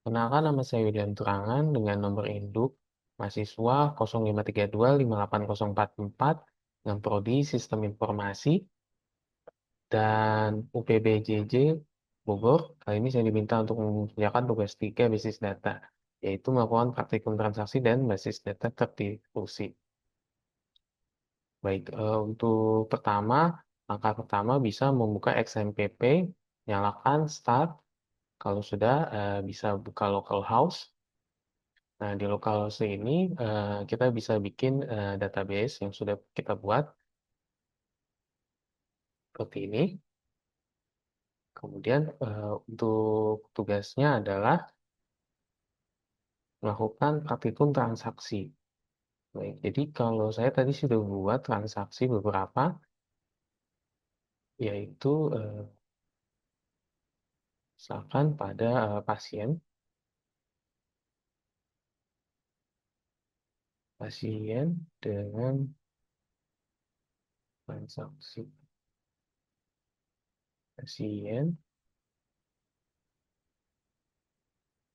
Kenalkan nama saya William Turangan dengan nomor induk mahasiswa 0532580444 dengan prodi Sistem Informasi dan UPBJJ Bogor. Kali ini saya diminta untuk mengerjakan tugas 3 basis data, yaitu melakukan praktikum transaksi dan basis data terdistribusi. Baik, untuk langkah pertama bisa membuka XMPP, nyalakan Start. Kalau sudah, bisa buka localhost. Nah, di localhost ini kita bisa bikin database yang sudah kita buat seperti ini. Kemudian untuk tugasnya adalah melakukan praktikum transaksi. Baik, jadi kalau saya tadi sudah buat transaksi beberapa, yaitu misalkan pada pasien dengan transaksi pasien.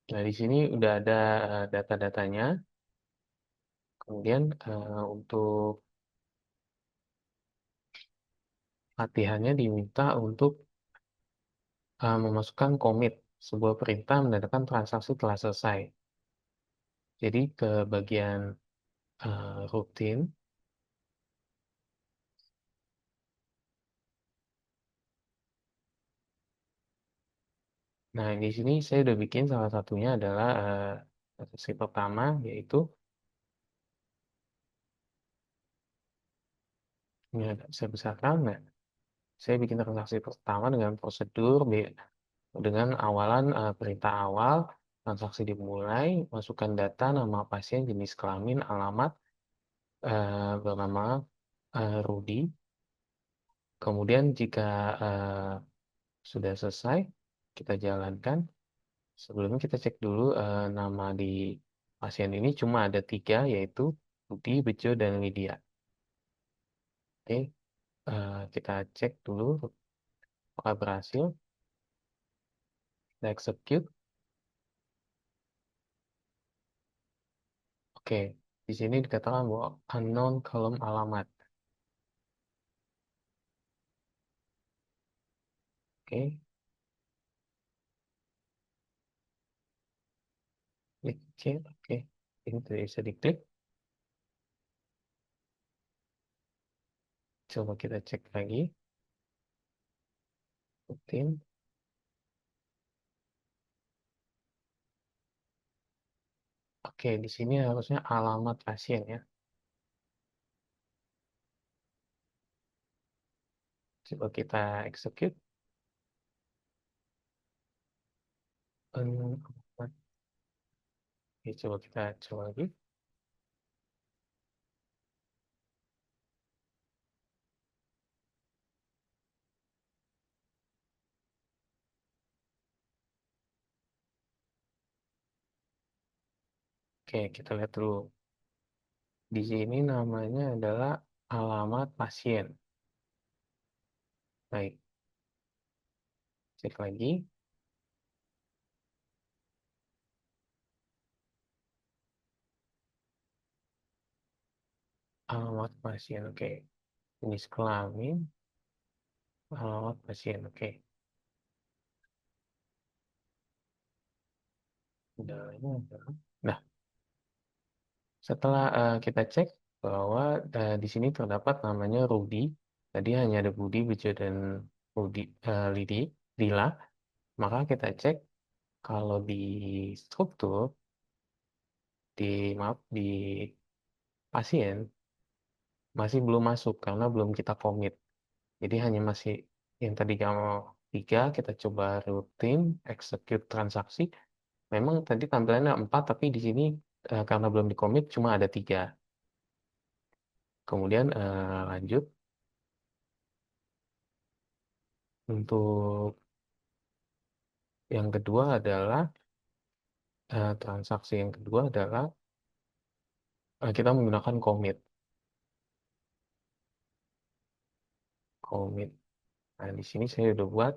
Nah, di sini udah ada data-datanya. Kemudian untuk latihannya diminta untuk memasukkan commit, sebuah perintah menandakan transaksi telah selesai. Jadi ke bagian rutin. Nah, di sini saya udah bikin salah satunya adalah transaksi pertama, yaitu ini agak saya besarkan. Nah, saya bikin transaksi pertama dengan prosedur dengan awalan perintah awal, transaksi dimulai, masukkan data nama pasien, jenis kelamin, alamat, bernama Rudi. Kemudian jika sudah selesai, kita jalankan. Sebelumnya kita cek dulu nama di pasien ini cuma ada 3, yaitu Budi, Bejo, dan Lydia. Oke, kita cek dulu apakah berhasil. Kita execute. Oke, di sini dikatakan bahwa unknown kolom alamat. Oke, klik cek. Oke, ini tidak bisa diklik. Coba kita cek lagi. Rutin. Oke, di sini harusnya alamat pasien ya. Coba kita execute. Alamat. Oke, coba kita coba lagi. Oke, kita lihat dulu. Di sini namanya adalah alamat pasien. Baik, cek lagi. Alamat pasien, oke. Jenis kelamin, alamat pasien, oke. Gejalanya adalah. Nah, setelah kita cek bahwa di sini terdapat namanya Rudi. Tadi hanya ada Budi, Bejo, dan Rudi, Lila. Maka kita cek kalau di struktur, di pasien masih belum masuk karena belum kita commit. Jadi hanya masih yang tadi kamu 3, kita coba rutin, execute transaksi. Memang tadi tampilannya 4, tapi di sini karena belum di-commit cuma ada 3. Kemudian lanjut. Untuk yang kedua adalah transaksi yang kedua adalah kita menggunakan commit. Commit. Nah, di sini saya udah buat.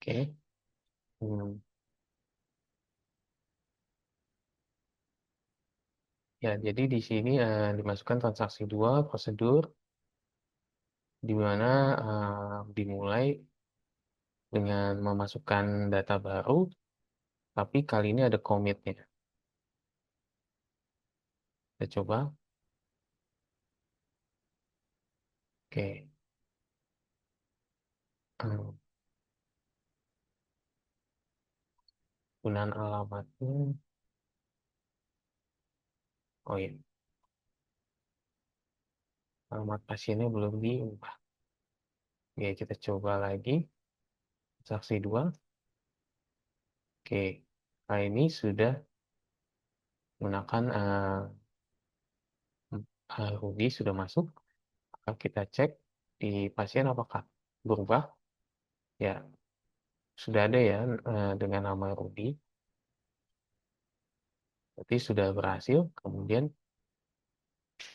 Oke. Hmm, Ya, jadi di sini dimasukkan transaksi 2 prosedur di mana dimulai dengan memasukkan data baru, tapi kali ini ada commit-nya. Kita coba. Oke. Hmm, Penggunaan alamatnya. Oh iya, alamat pasiennya belum diubah. Oke, kita coba lagi. Transaksi 2. Oke. Nah, ini sudah menggunakan Ruby sudah masuk. Maka kita cek di pasien apakah berubah. Ya, sudah ada ya dengan nama Ruby. Berarti sudah berhasil. Kemudian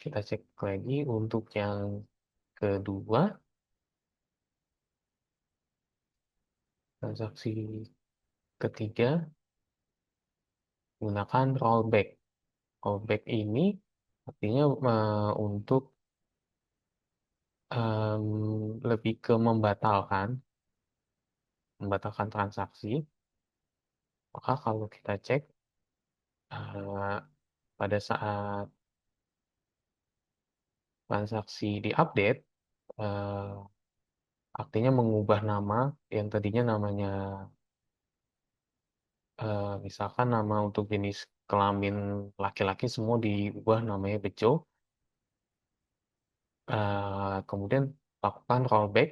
kita cek lagi untuk yang kedua, transaksi ketiga menggunakan rollback. Rollback ini artinya untuk lebih ke membatalkan transaksi. Maka kalau kita cek eh, pada saat transaksi diupdate, eh, artinya mengubah nama yang tadinya namanya misalkan nama untuk jenis kelamin laki-laki semua diubah namanya Bejo, kemudian lakukan rollback,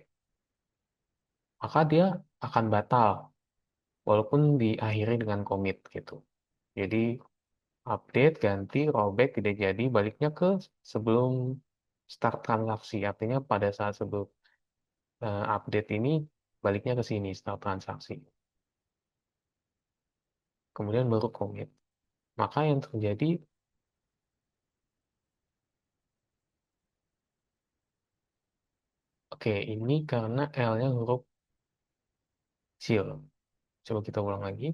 maka dia akan batal walaupun diakhiri dengan commit gitu. Jadi update ganti rollback tidak jadi, baliknya ke sebelum start transaksi, artinya pada saat sebelum update ini baliknya ke sini start transaksi, kemudian baru commit. Maka yang terjadi, oke, ini karena L-nya huruf kecil. Coba kita ulang lagi.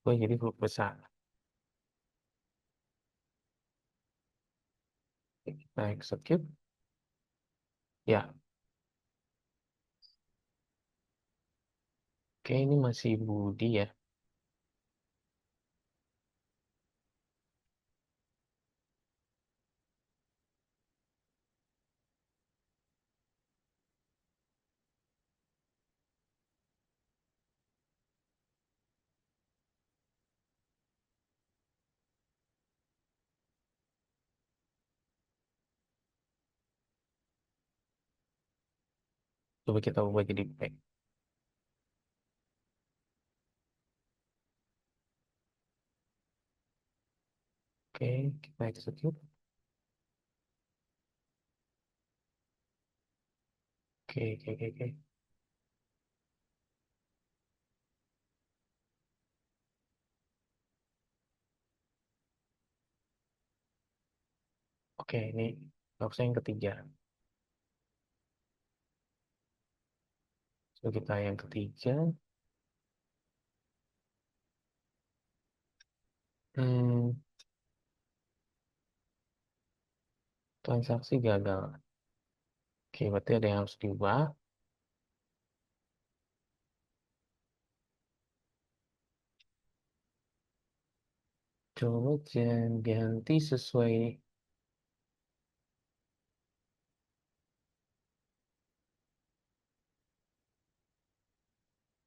Oh, jadi huruf besar. Kita execute. Ya, oke, ini masih Budi ya. Coba kita ubah jadi P. Oke, kita execute. Oke, oke, oke, oke. Oke, ini opsi yang ketiga. Coba kita yang ketiga. Hmm, Transaksi gagal. Oke, berarti ada yang harus diubah. Coba ganti sesuai.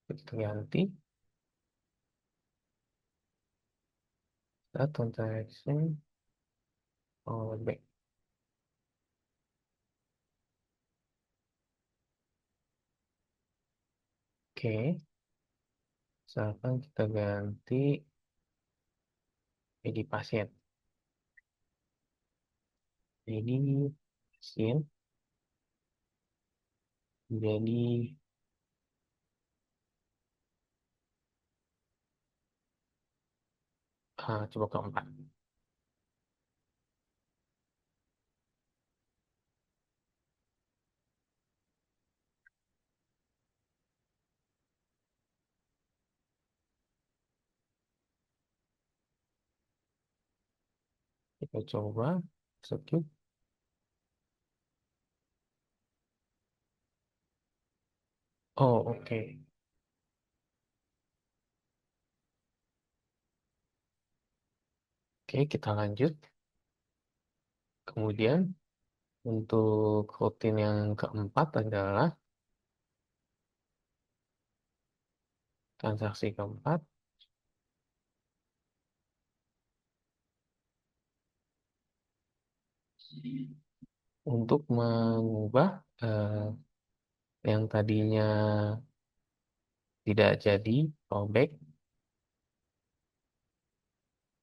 Kita ganti. Start transaction. Oh, back. Oke, misalkan kita ganti ID pasien. Jadi pasien jadi coba keempat. Kita coba execute. Oh, oke. Oke, kita lanjut. Kemudian untuk rutin yang keempat adalah transaksi keempat untuk mengubah yang tadinya tidak jadi rollback.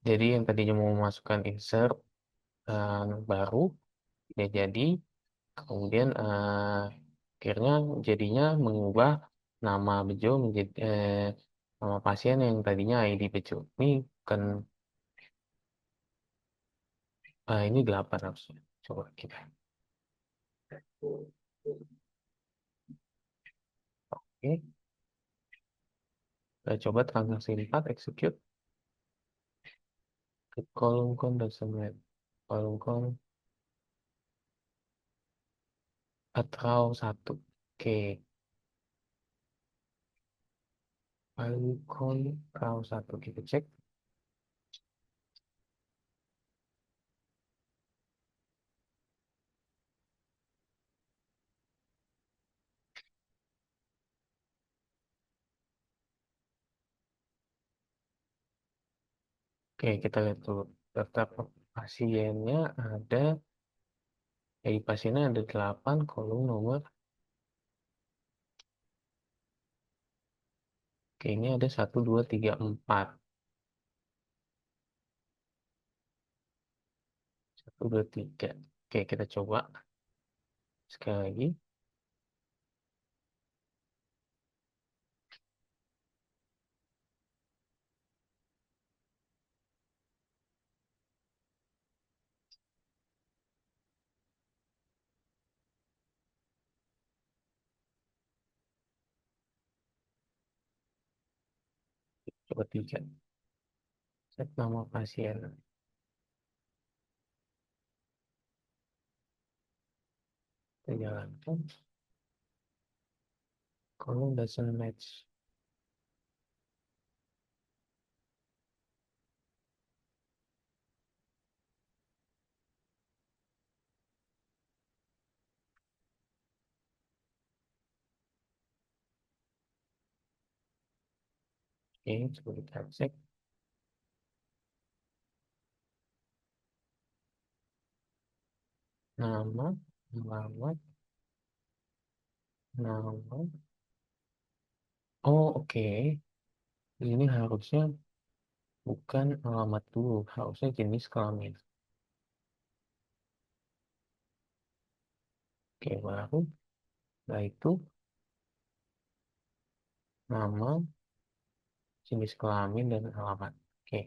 Jadi yang tadinya mau memasukkan insert baru tidak jadi. Kemudian akhirnya jadinya mengubah nama Bejo menjadi nama pasien yang tadinya ID Bejo. Ini bukan ini 8 harusnya. Coba kita. Oke, kita coba transaksi 4 execute ke kolom con dan submit. Kolom con atau 1. Oke, kolom con atau 1 kita cek. Oke, kita lihat dulu. Daftar pasiennya ada, di pasiennya ada 8, kolom nomor. Oke, ini ada 1, 2, 3, 4. 1, 2, 3. Oke, kita coba. Sekali lagi. Coba 3. Cek nama pasien. Kita jalankan. Kolom doesn't match. Oke, coba kita cek. Nama, alamat, nama. Oh, oke. Ini harusnya bukan alamat dulu. Harusnya jenis kelamin. Oke, baru. Setelah itu, nama, jenis kelamin, dan alamat. Oke.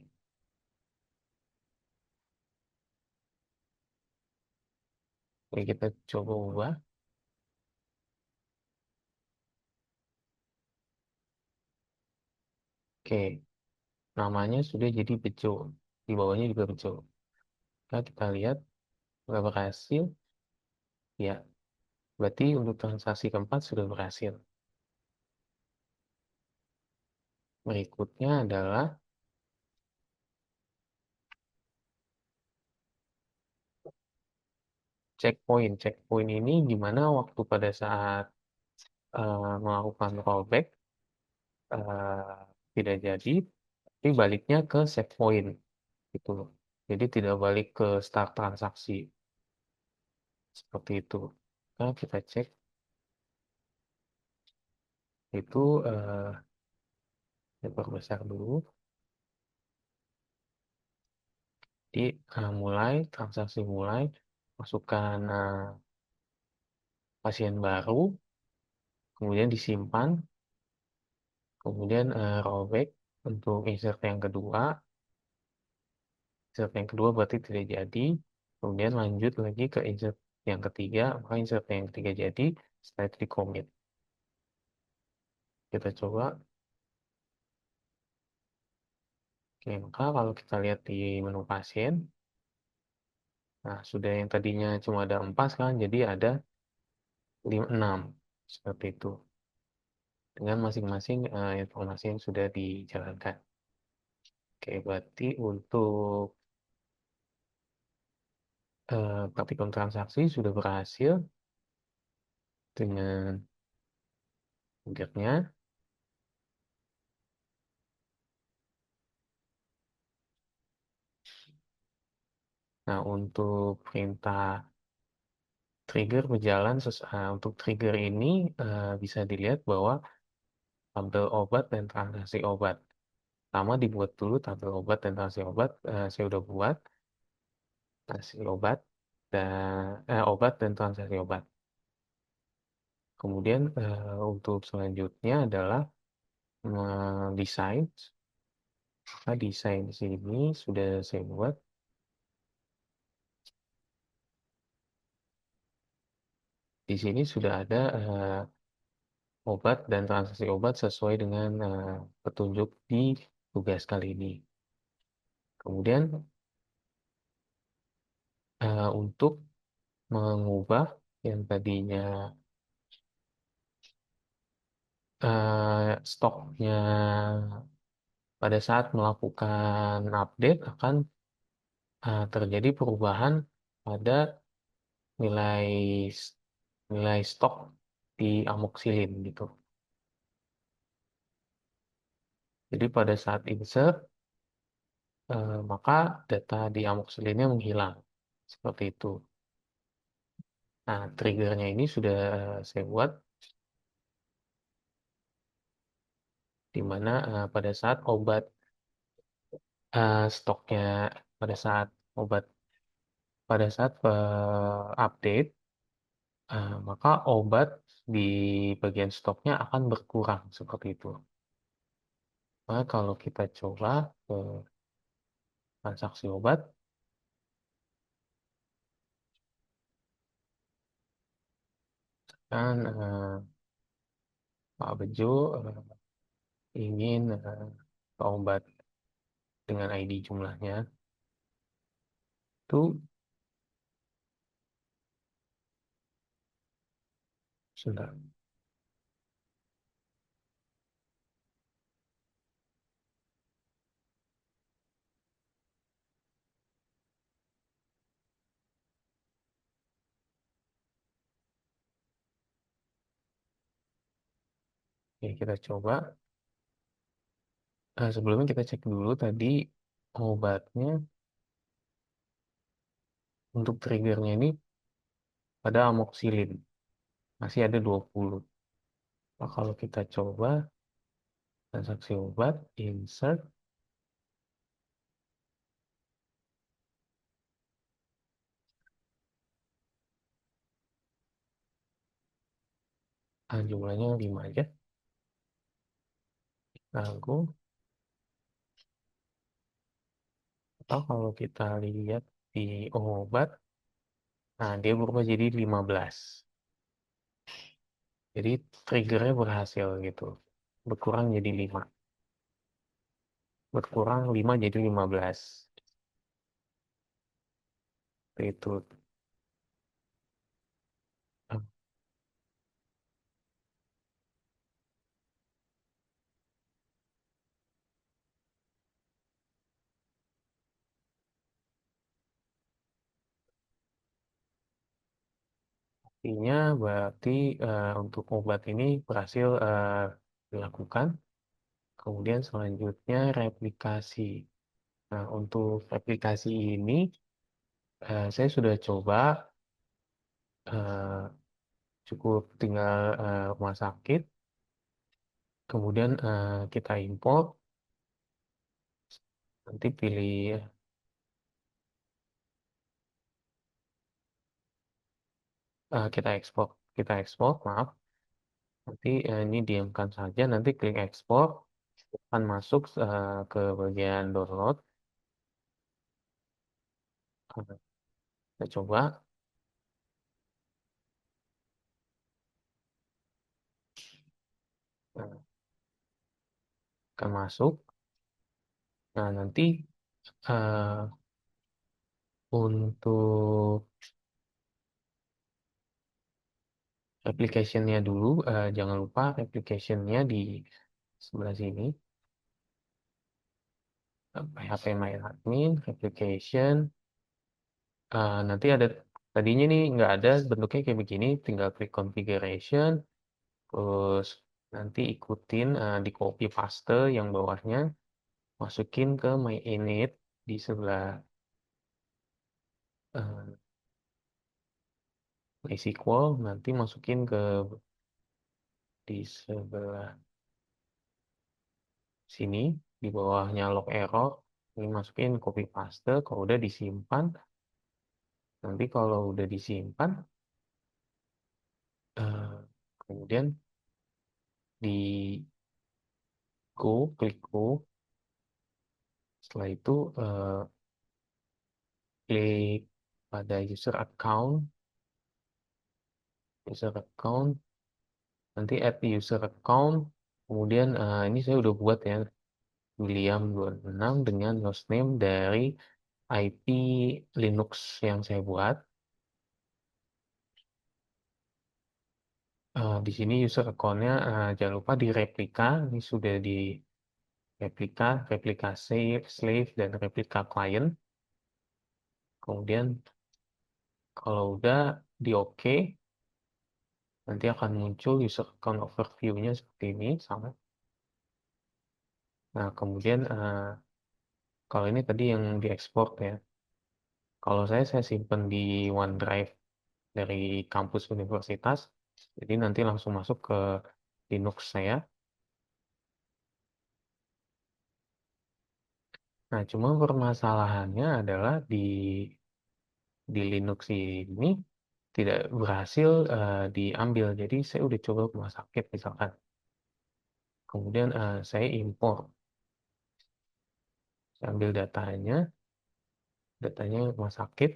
Oke, kita coba ubah. Oke, namanya sudah jadi Bejo. Di bawahnya juga Bejo. Nah, kita lihat sudah berhasil. Ya, berarti untuk transaksi keempat sudah berhasil. Berikutnya adalah checkpoint. Checkpoint ini di mana waktu pada saat melakukan rollback eh, tidak jadi, tapi baliknya ke save point gitu loh. Jadi tidak balik ke start transaksi seperti itu. Nah, kita cek itu diperbesar dulu. Di mulai transaksi mulai masukkan pasien baru, kemudian disimpan, kemudian rollback untuk insert yang kedua, insert yang kedua berarti tidak jadi, kemudian lanjut lagi ke insert yang ketiga, maka insert yang ketiga jadi, setelah itu di-commit. Kita coba. Oke, maka kalau kita lihat di menu pasien, nah sudah yang tadinya cuma ada 4 sekarang jadi ada 6, seperti itu. Dengan masing-masing informasi yang sudah dijalankan. Oke, berarti untuk praktikum transaksi sudah berhasil dengan triggernya. Nah, untuk perintah trigger berjalan untuk trigger ini bisa dilihat bahwa tabel obat dan transaksi obat. Pertama dibuat dulu tabel obat dan transaksi obat. Saya udah buat transaksi obat dan obat dan transaksi obat. Kemudian untuk selanjutnya adalah mendesain. Nah, desain di sini sudah saya buat. Di sini sudah ada obat dan transaksi obat sesuai dengan petunjuk di tugas kali ini. Kemudian untuk mengubah yang tadinya stoknya pada saat melakukan update akan terjadi perubahan pada nilai nilai stok di amoksilin gitu. Jadi pada saat insert maka data di amoksilinnya menghilang seperti itu. Nah, triggernya ini sudah saya buat di mana pada saat stoknya pada saat obat pada saat update maka obat di bagian stoknya akan berkurang seperti itu. Nah, kalau kita coba ke transaksi obat, kan Pak Bejo ingin ke obat dengan ID jumlahnya itu sudah. Oke, kita coba. Sebelumnya kita cek dulu tadi obatnya untuk triggernya ini pada amoxicillin masih ada 20. Nah, kalau kita coba transaksi obat, insert, jumlahnya 5 aja. Lalu, atau kalau kita lihat di obat, nah dia berubah jadi 15. Jadi triggernya berhasil gitu. Berkurang jadi 5. Berkurang 5 jadi 15. Itu. Artinya berarti untuk obat ini berhasil dilakukan. Kemudian selanjutnya replikasi. Nah, untuk replikasi ini saya sudah coba eh, cukup tinggal rumah sakit, kemudian kita import, nanti pilih kita ekspor, maaf, nanti ini diamkan saja, nanti klik ekspor, akan masuk ke bagian download. Nah, kita coba. Nah, akan masuk. Nah, nanti eh, untuk application-nya dulu, jangan lupa application-nya di sebelah sini. PHP My Admin, application. Nanti ada, tadinya nih nggak ada, bentuknya kayak begini, tinggal klik configuration, terus nanti ikutin di copy paste yang bawahnya, masukin ke My Init di sebelah eh, MySQL, nanti masukin ke di sebelah sini, di bawahnya log error, ini masukin copy paste, kalau udah disimpan, nanti kalau udah disimpan, eh, kemudian di klik go, setelah itu klik pada user account, nanti add user account, kemudian ini saya udah buat ya, William 26 dengan hostname dari IP Linux yang saya buat. Di sini user account-nya jangan lupa direplika, ini sudah di replika save, slave, dan replika client. Kemudian kalau udah di OK, nanti akan muncul user account overview-nya seperti ini, sama. Nah, kemudian kalau ini tadi yang diekspor ya. Kalau saya simpen di OneDrive dari kampus universitas, jadi nanti langsung masuk ke Linux saya. Nah, cuma permasalahannya adalah di Linux ini tidak berhasil diambil. Jadi saya udah coba ke rumah sakit misalkan. Kemudian saya impor, saya ambil datanya rumah sakit.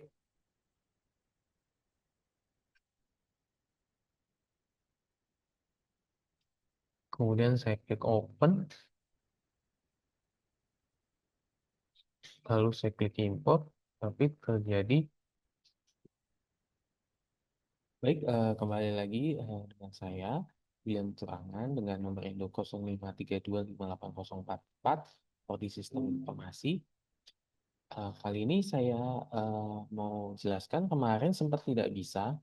Kemudian saya klik open, lalu saya klik import, tapi terjadi. Baik, kembali lagi dengan saya, William Turangan, dengan nomor induk 0532580444 di sistem informasi. Kali ini saya mau jelaskan, kemarin sempat tidak bisa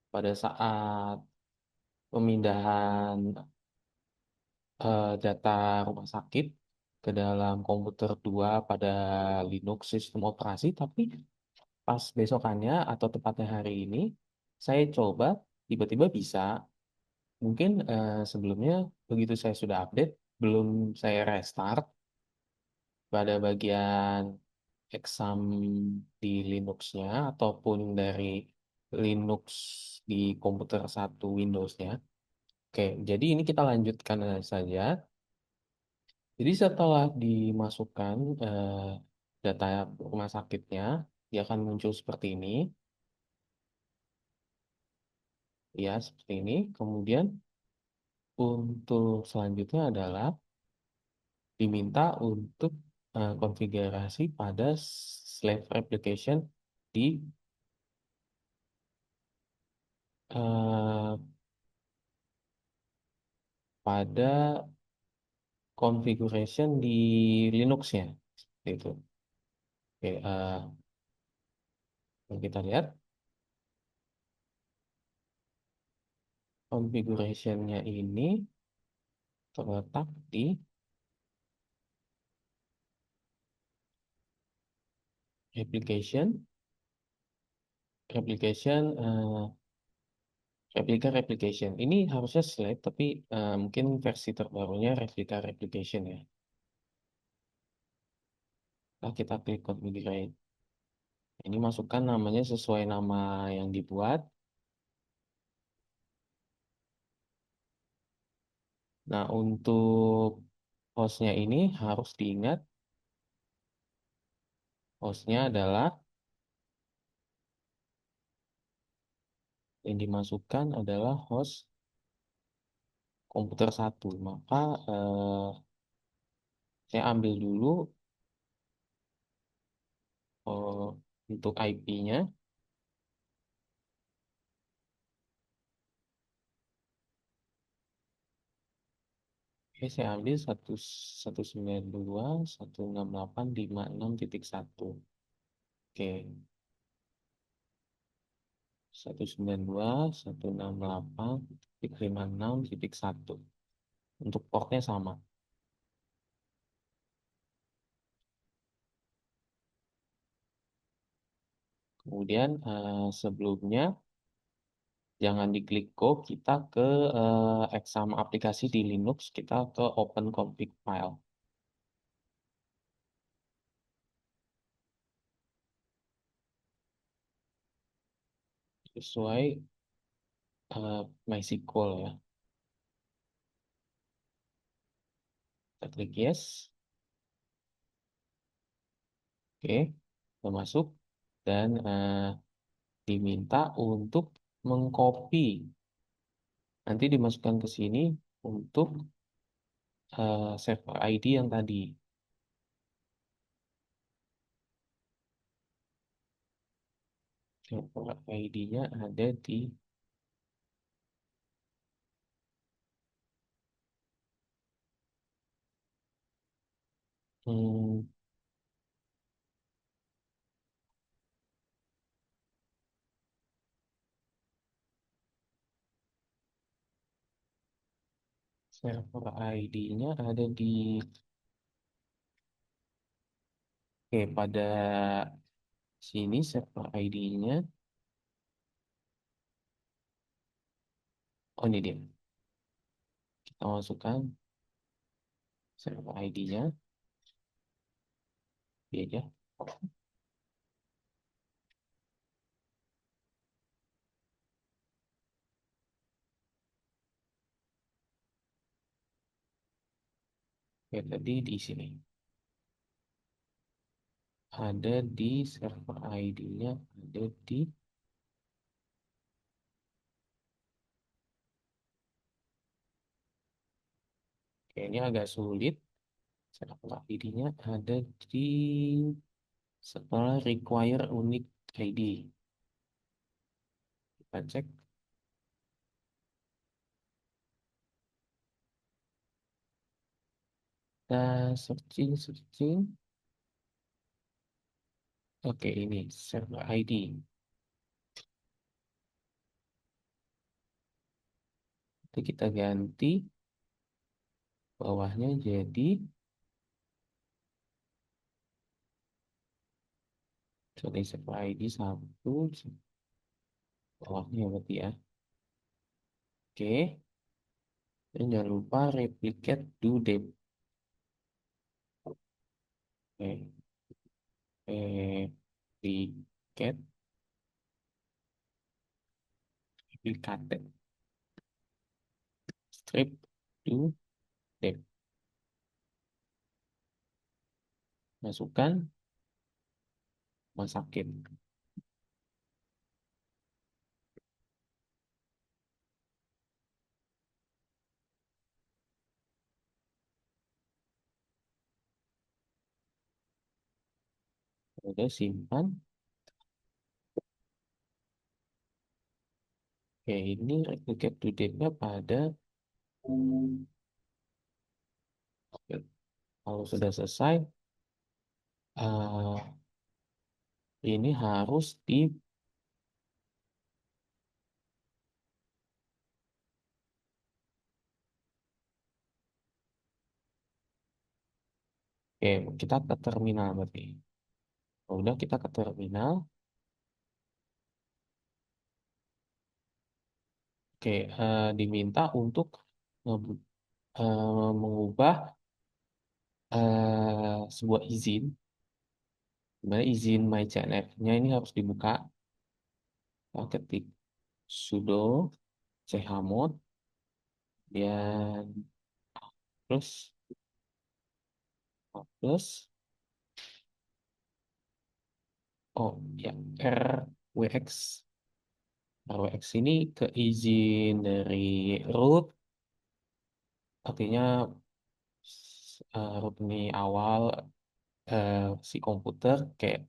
pada saat pemindahan data rumah sakit ke dalam komputer 2 pada Linux sistem operasi, tapi pas besokannya atau tepatnya hari ini, saya coba tiba-tiba bisa. Mungkin sebelumnya begitu saya sudah update, belum saya restart pada bagian exam di Linux-nya ataupun dari Linux di komputer satu Windows-nya. Oke, jadi ini kita lanjutkan saja. Jadi setelah dimasukkan data rumah sakitnya, dia akan muncul seperti ini, ya seperti ini. Kemudian untuk selanjutnya adalah diminta untuk konfigurasi pada slave application di eh, pada configuration di Linux-nya. Seperti itu. Oke, yang kita lihat configuration-nya ini terletak di application, application, replica replication. Ini harusnya slave, tapi mungkin versi terbarunya replica replication ya. Nah, kita klik configure. Ini masukkan namanya sesuai nama yang dibuat. Nah, untuk hostnya ini harus diingat, hostnya adalah yang dimasukkan adalah host komputer satu. Maka saya ambil dulu eh, untuk IP-nya. Oke, saya ambil 192.168.56.1. Oke, 192.168.56.1. Untuk portnya sama. Kemudian sebelumnya jangan diklik go, kita ke exam aplikasi di Linux, kita ke open config file. Sesuai MySQL ya. Kita klik yes. Oke, kita masuk dan diminta untuk mengcopy. Nanti dimasukkan ke sini untuk server ID yang tadi. Server ID-nya ada di hmm, server ID-nya ada di Oke, pada sini server ID-nya. Oh, ini dia. Kita masukkan server ID-nya. Dia aja. Oke, tadi di sini. Ada di server ID-nya. Ada di Oke, ini agak sulit. Server ID-nya ada di setelah require unique ID. Kita cek. Kita searching. Oke, ini server ID. Itu kita ganti bawahnya jadi server ID 1. Bawahnya berarti ya. Oke. Dan jangan lupa replicate due date. Oke. Replicate. Replicate. Strip due date. Masukkan. Masakin. Udah simpan. Oke, ini replicate due date-nya pada Oke, kalau sudah selesai, eh, ini harus di Oke, kita ke terminal berarti. Udah kita ke terminal. Oke, diminta untuk mengubah sebuah izin. Sebenarnya izin myCNF-nya ini harus dibuka. Kita ketik sudo chmod dan plus plus oh ya rwx RWX ini ke izin dari root, artinya root ini awal si komputer kayak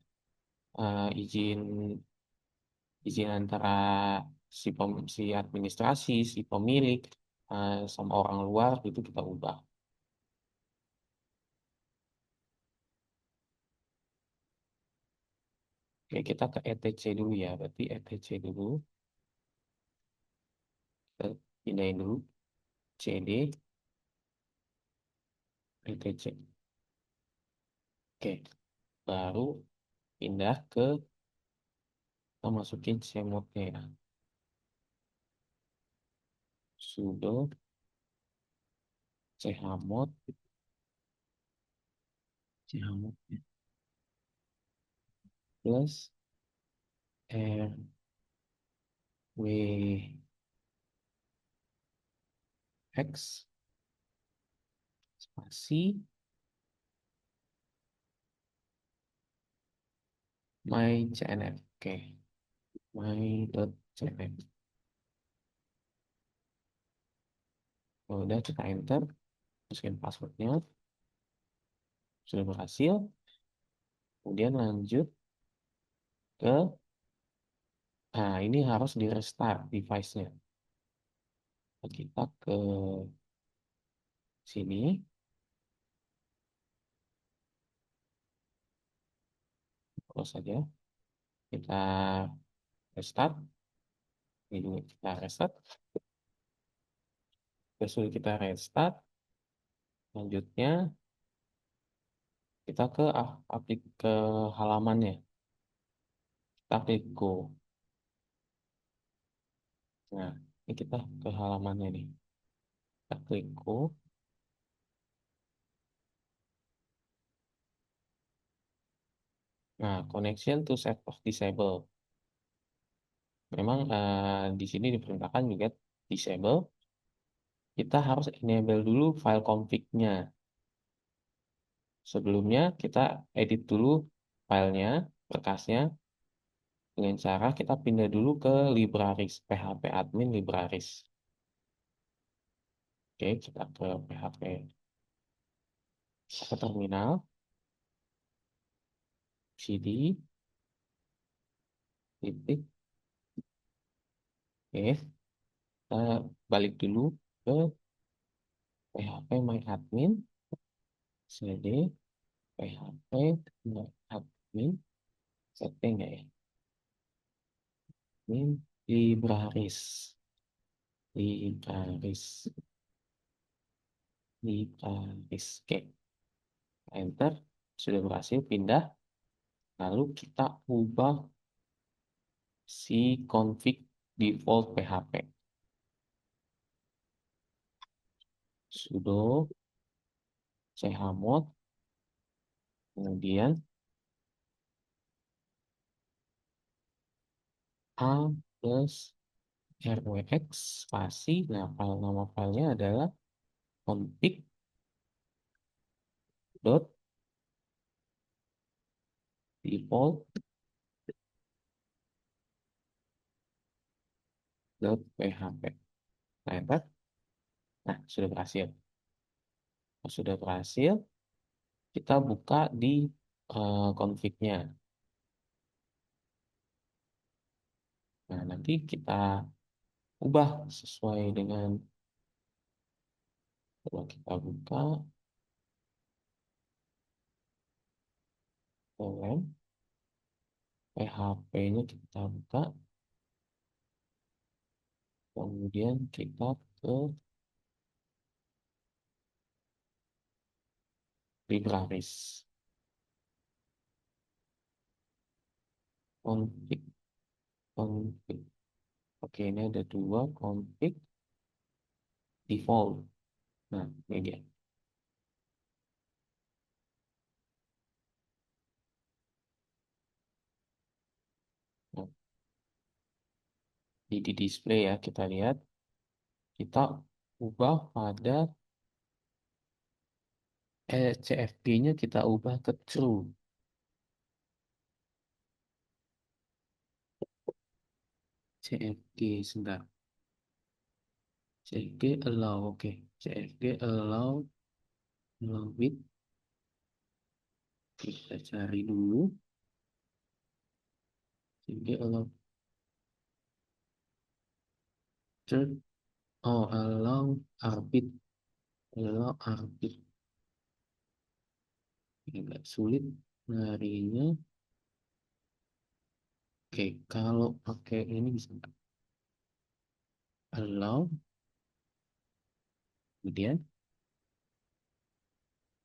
izin izin antara si administrasi, si pemilik, sama orang luar itu kita ubah. Oke, kita ke etc dulu ya. Berarti etc dulu. Kita pindahin dulu. cd, etc. Oke, baru pindah ke, kita masukin cmodnya ya. Sudo chmod, chmod plus rwx spasi mycnf. Oke, my.cnf. Udah, kita enter, masukin passwordnya, sudah berhasil. Kemudian lanjut ke, nah ini harus di restart device-nya. Kita ke sini, terus saja kita restart. Ini kita restart. Sudah kita restart. Selanjutnya kita ke ke halamannya. Kita klik go. Nah, ini kita ke halamannya nih. Kita klik go. Nah, connection to server disable. Memang di sini diperintahkan juga disable. Kita harus enable dulu file config-nya. Sebelumnya kita edit dulu filenya, berkasnya, dengan cara kita pindah dulu ke libraries, php admin libraries. Oke, kita ke php, ke terminal, cd, titik, oke, kita balik dulu ke php myadmin, cd, php myadmin, setting ya, ini libraries, libraries, libraries, oke, enter, sudah berhasil pindah. Lalu kita ubah si config default PHP. Sudo chmod, kemudian a plus rwx spasi. Nah, nama filenya adalah config dot default dot php. Nah, enter. Nah, sudah berhasil. Nah, sudah berhasil. Kita buka di config-nya. Nah, nanti kita ubah sesuai dengan, kalau kita buka PHP-nya kita buka, kemudian kita ke libraries, config, config. Oke, ini ada dua, config default. Nah, ini dia. Nah, di display ya, kita lihat, kita ubah pada CFG-nya, kita ubah ke true. CFG sebentar. CFG allow, oke. CFG allow with, kita cari dulu. CFG allow third, allow arbit, agak sulit nyarinya. Oke, kalau pakai ini bisa nggak? Allow, kemudian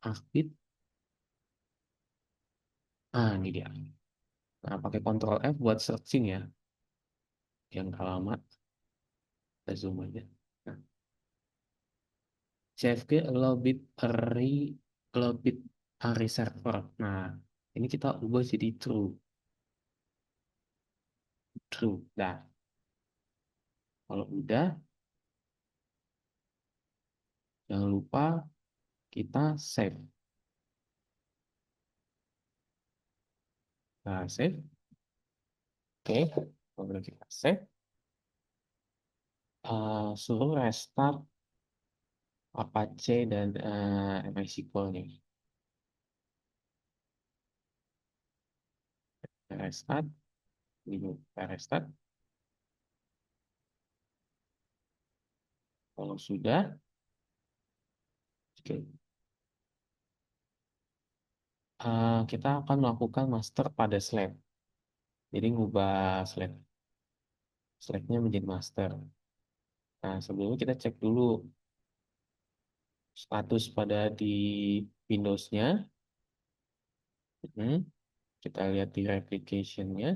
arbit. Ini dia. Nah, pakai Ctrl F buat searching ya. Yang alamat, kita zoom aja. Nah, CFG allow bit array server. Nah, ini kita ubah jadi true. Nah, kalau udah, jangan lupa kita save. Nah, save. Oke, kalau kita save, suruh restart Apache dan MySQL-nya. Restart, ini restart. Kalau sudah, oke. Kita akan melakukan master pada slave. Jadi ngubah slave-nya menjadi master. Nah, sebelumnya kita cek dulu status pada di Windows-nya. Kita lihat di replication-nya.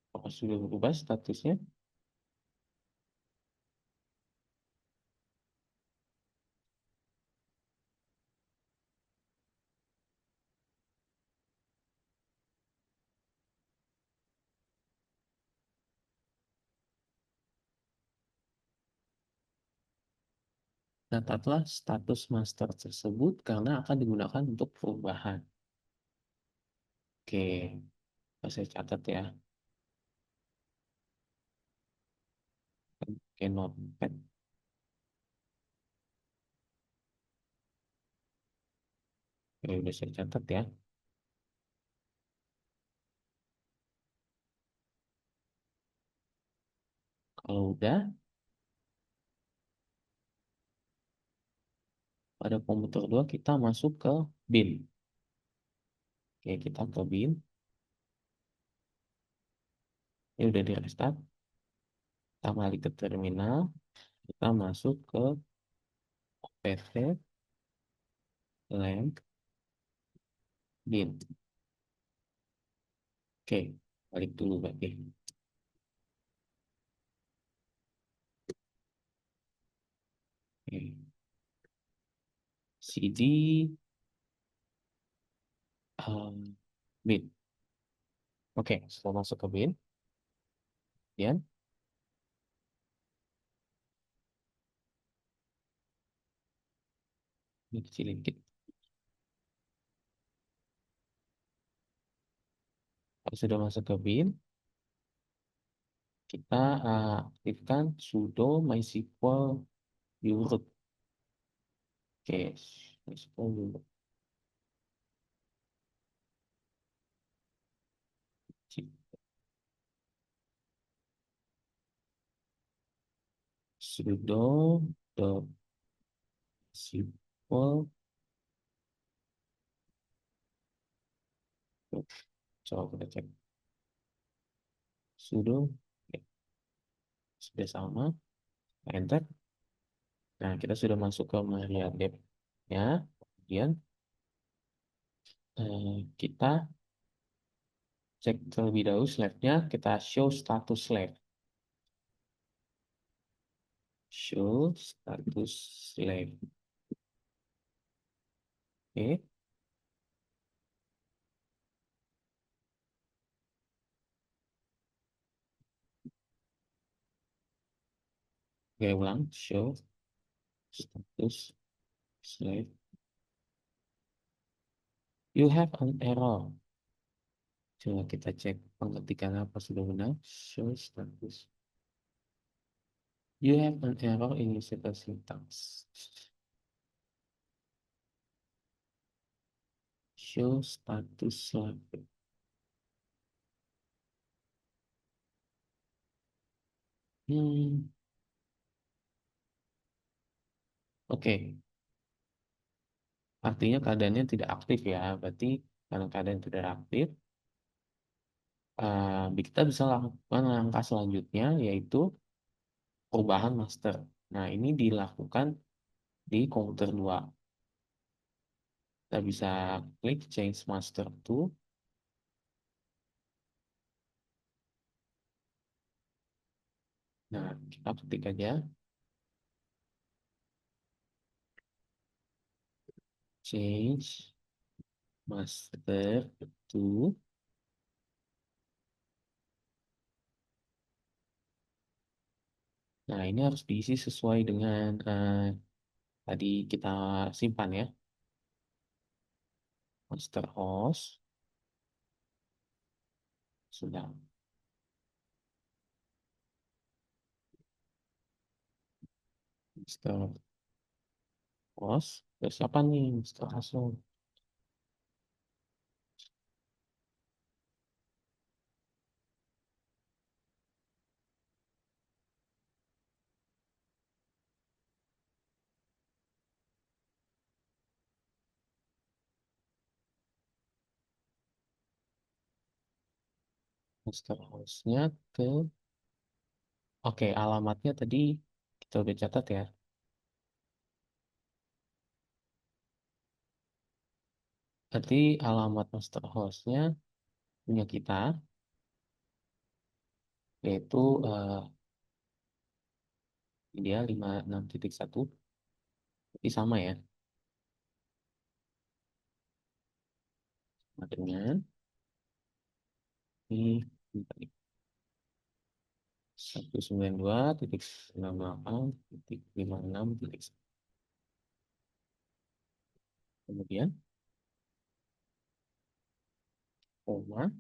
Apakah sudah berubah statusnya? Catatlah status master tersebut karena akan digunakan untuk perubahan. Oke, saya catat ya. Oke, notepad. Oke, udah saya catat ya. Kalau udah, pada komputer 2 kita masuk ke bin. Oke, kita ke bin. Ini udah di restart. Kita balik ke terminal. Kita masuk ke pt lamp bin. Oke, balik dulu berarti. Oke. CD bin. Oke, setelah masuk ke bin, kemudian ini kecilin dikit. Kalau sudah masuk ke bin, kita aktifkan sudo mysql uroot. Oke, mysql uroot. Sudo dot mysql. Coba kita cek sudo. Oke, sudah sama, enter. Nah, kita sudah masuk ke MariaDB ya. Kemudian kita cek terlebih dahulu slave-nya, kita show status slave. Show status slave. Oke. Oke, ulang. Show status slave. You have an error. Coba kita cek pengetikan apa sudah benar. Show status. You have an error in usable syntax. Show status lab. Hmm, oke. Artinya keadaannya tidak aktif ya. Berarti karena keadaan tidak aktif, kita bisa lakukan langkah selanjutnya yaitu perubahan master. Nah, ini dilakukan di komputer 2. Kita bisa klik change master to. Nah, kita ketik aja change master to. Nah, ini harus diisi sesuai dengan tadi kita simpan ya. Master host sudah. Master host. Terus apa nih master host? Master hostnya ke. Oke, alamatnya tadi kita udah catat ya. Berarti alamat master hostnya punya kita, yaitu dia 56.1. Jadi sama ya. Sama dengan ini 192.98.56. Kemudian, koma,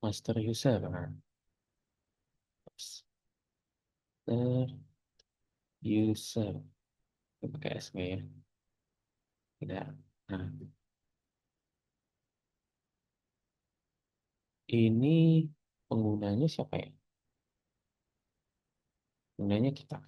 master user. Nah, master user. Kita pakai S nggak ya? Tidak. Nah, ini penggunanya siapa ya? Penggunanya kita.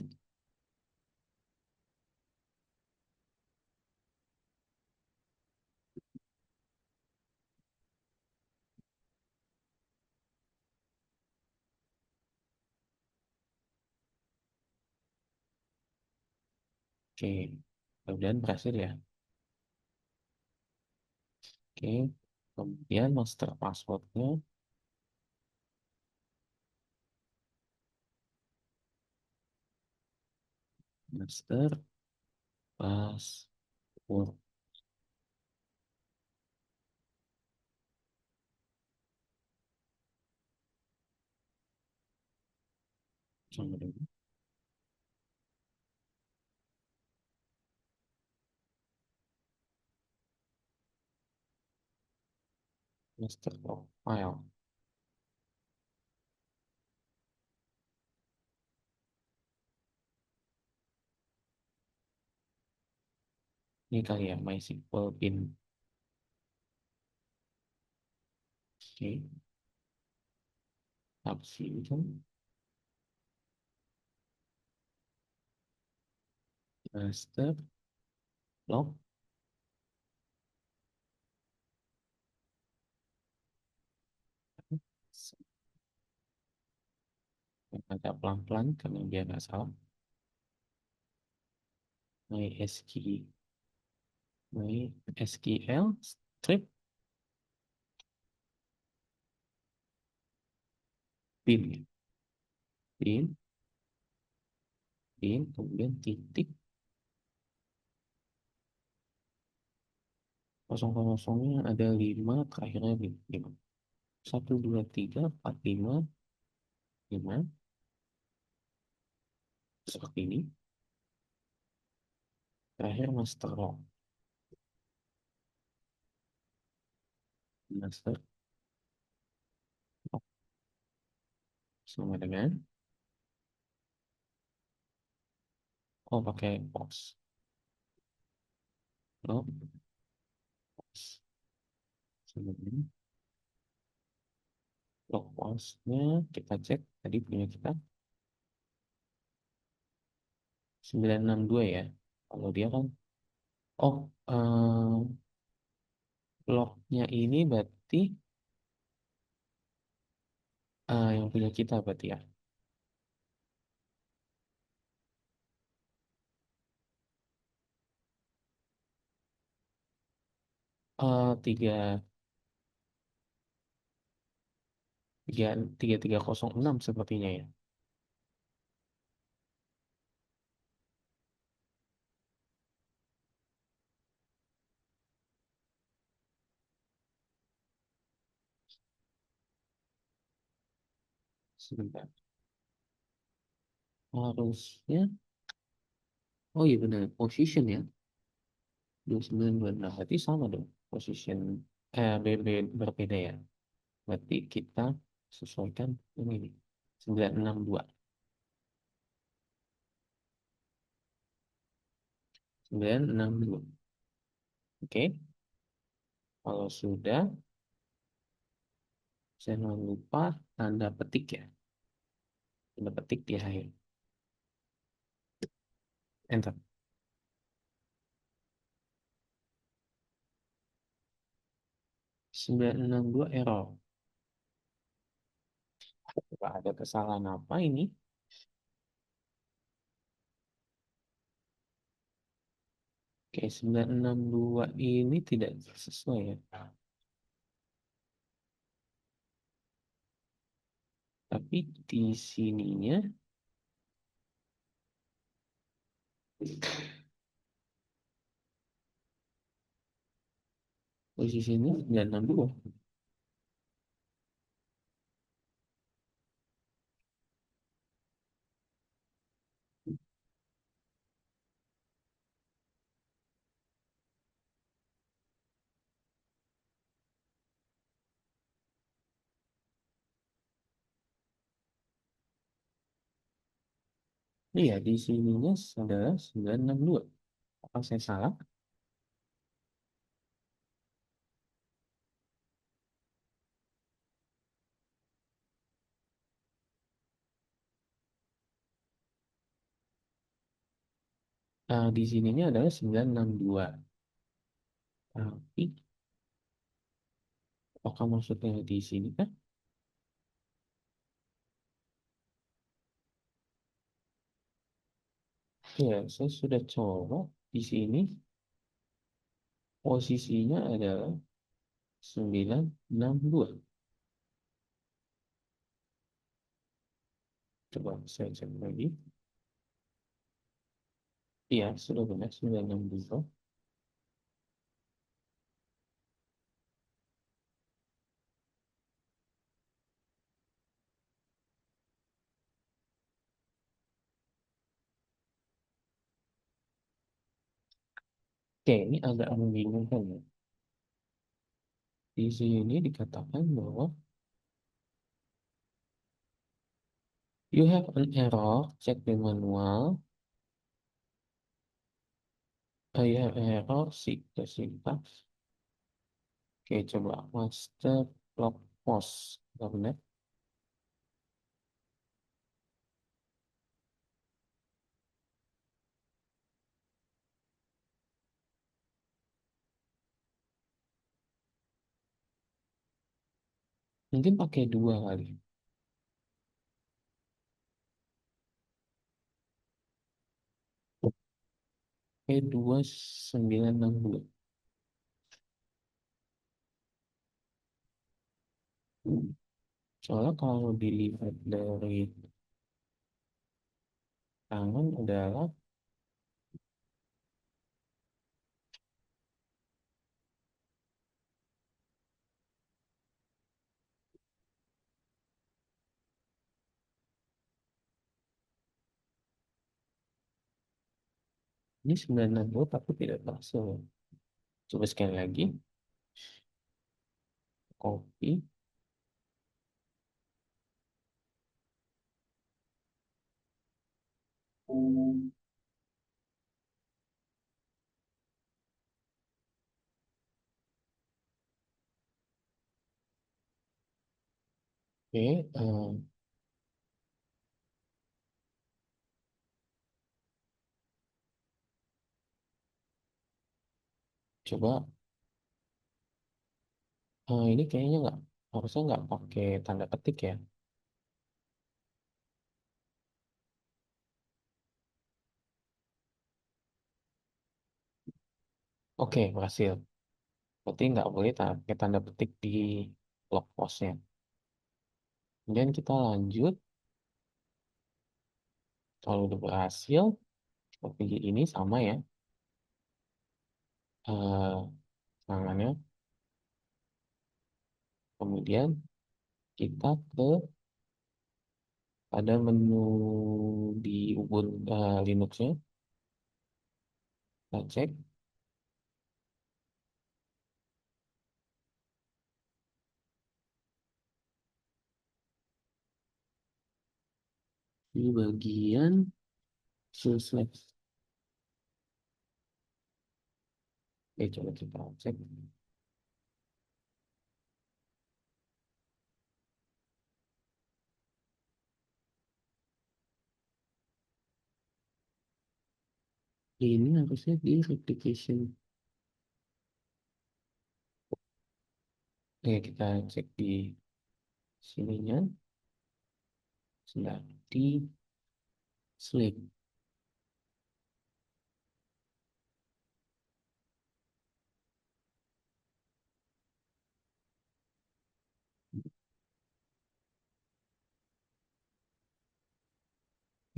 Oke, kemudian berhasil ya. Oke, kemudian master passwordnya master password. Kemudian master profile. Ini kali ya, MySQL bin. Oke, substitution master log. Agak pelan-pelan karena dia nggak salah. MySQL, MySQL script bin, bin, bin, kemudian titik kosong kosongnya ada 5, terakhirnya 5. 1, 2, 3, 4, 5, 5 seperti ini. Terakhir master log. master. Oh, sama dengan, oh pakai pos. Oh, pos. Sama dengan, log posnya kita cek tadi punya kita 962 ya. Kalau dia kan, oh, lognya ini berarti yang punya kita berarti ya. Tiga, tiga, tiga, 306 sepertinya ya. Sebentar. Harusnya, oh iya benar, position ya. 2926 berarti sama dong. Position, berbeda ya. Berarti kita sesuaikan ini nih. 962. 962. Oke. Kalau sudah, jangan lupa tanda petik ya. Tanda petik di akhir. Enter. 962 error. Coba ada kesalahan apa ini? Oke, 962 ini tidak sesuai ya. Tapi di sininya, posisinya 962. Iya, di sininya adalah 962. Apa saya salah? Di sininya adalah 962. Tapi, apakah maksudnya di sini kan? Ya, saya sudah coba. Di sini posisinya adalah 962. Coba saya cek lagi. Iya, sudah benar 962. Oke, ini agak membingungkan ya. Di sini dikatakan bahwa you have an error, check the manual. You have an error, seek the syntax. Oke, coba master blog post. Nggak benar. Mungkin pakai dua kali. Pakai 2962. Soalnya kalau dilihat dari tangan adalah ini 962 tapi tidak berhasil. Coba sekali lagi. kopi, oke, coba, ini kayaknya harusnya nggak pakai tanda petik ya? Oke, berhasil. Berarti nggak boleh pakai tanda petik di blog postnya. Kemudian kita lanjut, kalau udah berhasil, seperti ini sama ya, eh, tangannya. Kemudian kita pada menu di Ubuntu Linuxnya, kita cek di bagian Slack. Oke, coba kita cek. Ini harusnya di replication. Oke, kita cek di sininya. Sudah di Slack.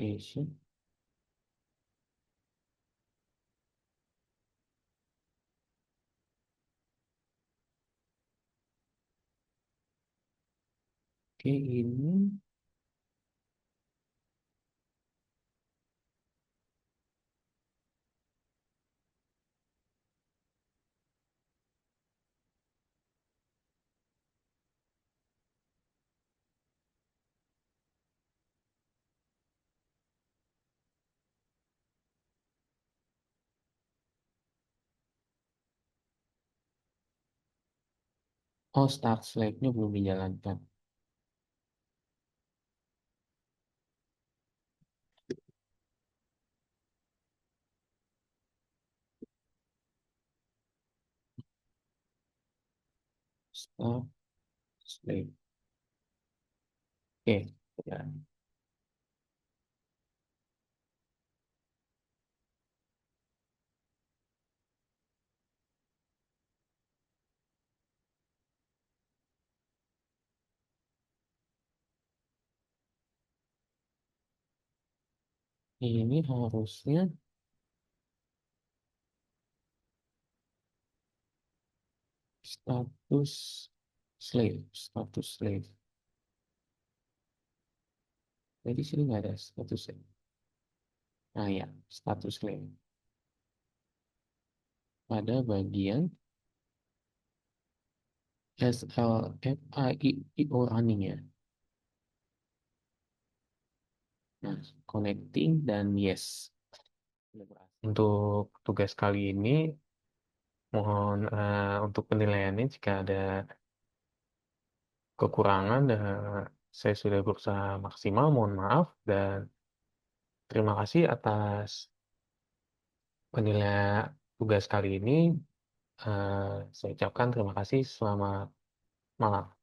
Oke, oke, ini start Slack-nya belum dijalankan. Start Slack. Oke, ya. Ini harusnya status slave. Jadi sini nggak ada statusnya. Nah ya, status slave. Pada bagian SLFIIO running ya. Nah, connecting dan yes. Untuk tugas kali ini, mohon untuk penilaiannya jika ada kekurangan dan saya sudah berusaha maksimal, mohon maaf dan terima kasih atas penilaian tugas kali ini. Saya ucapkan terima kasih, selamat malam.